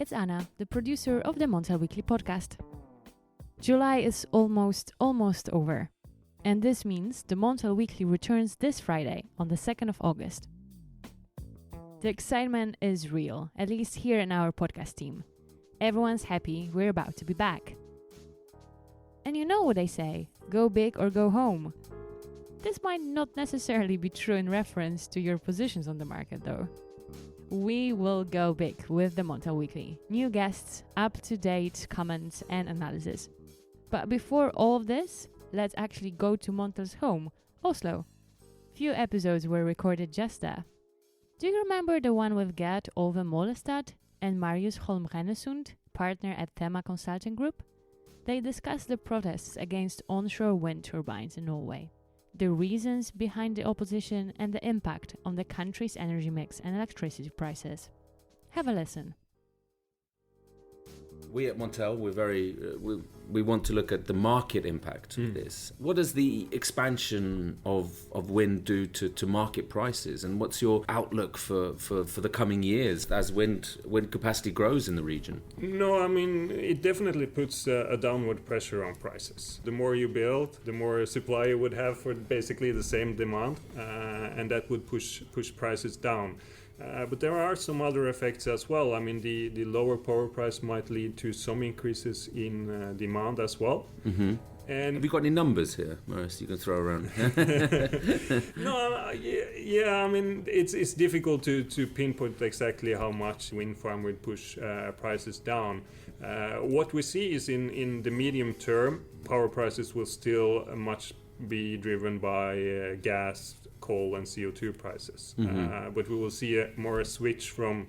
it's Anna, the producer of the Montel Weekly podcast. July is almost over, and this means the Montel Weekly returns this Friday on the 2nd of August. The excitement is real, at least here in our podcast team. Everyone's happy we're about to be back. And you know what they say, go big or go home. This might not necessarily be true in reference to your positions on the market though. We will go big with the Montel Weekly. New guests, up-to-date comments and analysis. But before all of this, let's actually go to Montel's home, Oslo. Few episodes were recorded just there. Do you remember the one with Gert over Mollestad and Marius Holm Rennesund, partner at Thema Consulting Group? They discussed the protests against onshore wind turbines in Norway, the reasons behind the opposition and the impact on the country's energy mix and electricity prices. Have a listen. We at Montel, we want to look at the market impact of this. What does the expansion of wind do to market prices, and what's your outlook for the coming years as wind capacity grows in the region? No, I mean, it definitely puts a downward pressure on prices. The more you build, the more supply you would have for basically the same demand, and that would push prices down. But there are some other effects as well. I mean, the lower power price might lead to some increases in demand as well. Mm-hmm. And have you got any numbers here, Marius, you can throw around? No, yeah. I mean, it's difficult to pinpoint exactly how much wind farm would push prices down. What we see is in the medium term, power prices will still much be driven by gas, coal and CO2 prices. Mm-hmm. But we will see a switch from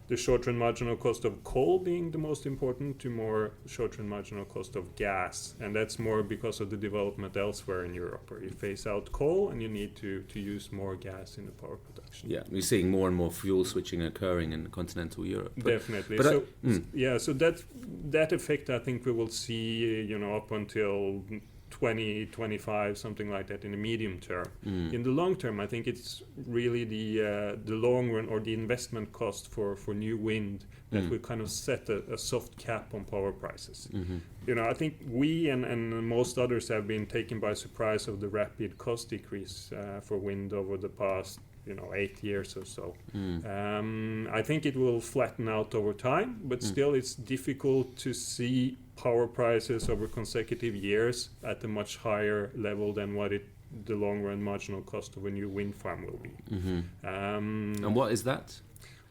the short-run marginal cost of coal being the most important to more short-run marginal cost of gas. And that's more because of the development elsewhere in Europe, where you phase out coal and you need to use more gas in the power production. Yeah, we're seeing more and more fuel switching occurring in continental Europe. Definitely. So that effect I think we will see, up until 2025, something like that in the medium term. In the long term, I think it's really the long run or the investment cost for new wind that will kind of set a soft cap on power prices. Mm-hmm. I think we and most others have been taken by surprise of the rapid cost decrease for wind over the past 8 years or so. I think it will flatten out over time, but still it's difficult to see power prices over consecutive years at a much higher level than what the long-run marginal cost of a new wind farm will be. Mm-hmm. And what is that?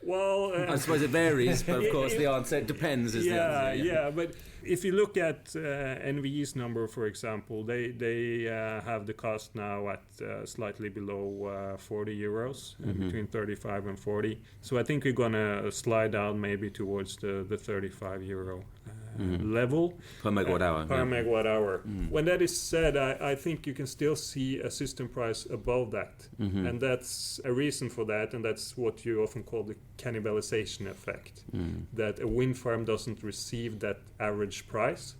Well, I suppose it varies, but of course the answer, it depends. The answer. Yeah, but if you look at NVE's number, for example, they have the cost now at slightly below 40 euros, between 35 and 40. So I think we're going to slide down maybe towards the 35 euro level. Per megawatt hour. Megawatt hour. When that is said, I think you can still see a system price above that. And that's a reason for that, and that's what you often call the cannibalization effect. That a wind farm doesn't receive that average price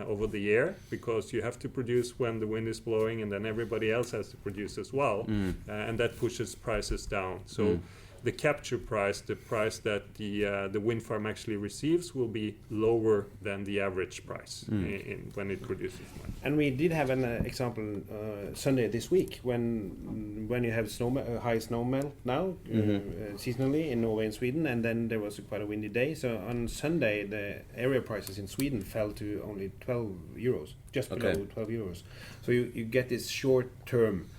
over the year, because you have to produce when the wind is blowing, and then everybody else has to produce as well, and that pushes prices down. So the capture price, the price that the wind farm actually receives, will be lower than the average price when it produces money. And we did have an example Sunday this week when you have high snowmelt now seasonally in Norway and Sweden, and then there was quite a windy day. So on Sunday the area prices in Sweden fell to only 12 euros, just below 12 euros. So you get this short-term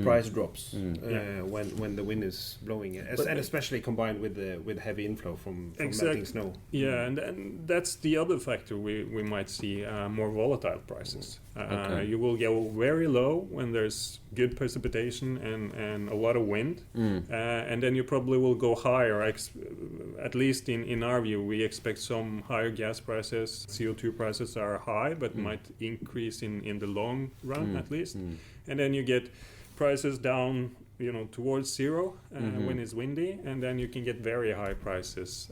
price drops when the wind is blowing, and especially combined with heavy inflow from melting snow. Yeah, and that's the other factor we might see, more volatile prices. You will go very low when there's good precipitation and a lot of wind, and then you probably will go higher. At least in our view, we expect some higher gas prices. CO2 prices are high, but might increase in the long run at least. And then you get prices down, towards zero when it's windy, and then you can get very high prices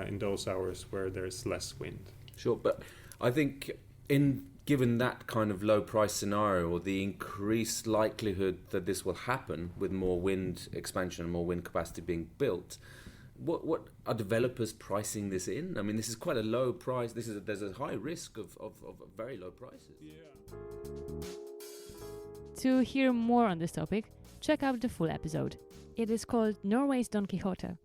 in those hours where there's less wind. Sure, but I think given that kind of low price scenario, or the increased likelihood that this will happen with more wind expansion and more wind capacity being built, What are developers pricing this in? I mean, this is quite a low price. There's a high risk of very low prices. Yeah. To hear more on this topic, check out the full episode. It is called Norway's Don Quixote.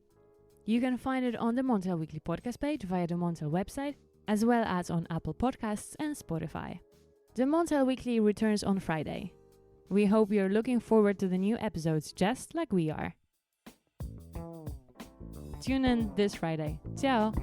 You can find it on the Montel Weekly podcast page via the Montel website, as well as on Apple Podcasts and Spotify. The Montel Weekly returns on Friday. We hope you're looking forward to the new episodes just like we are. Tune in this Friday. Ciao!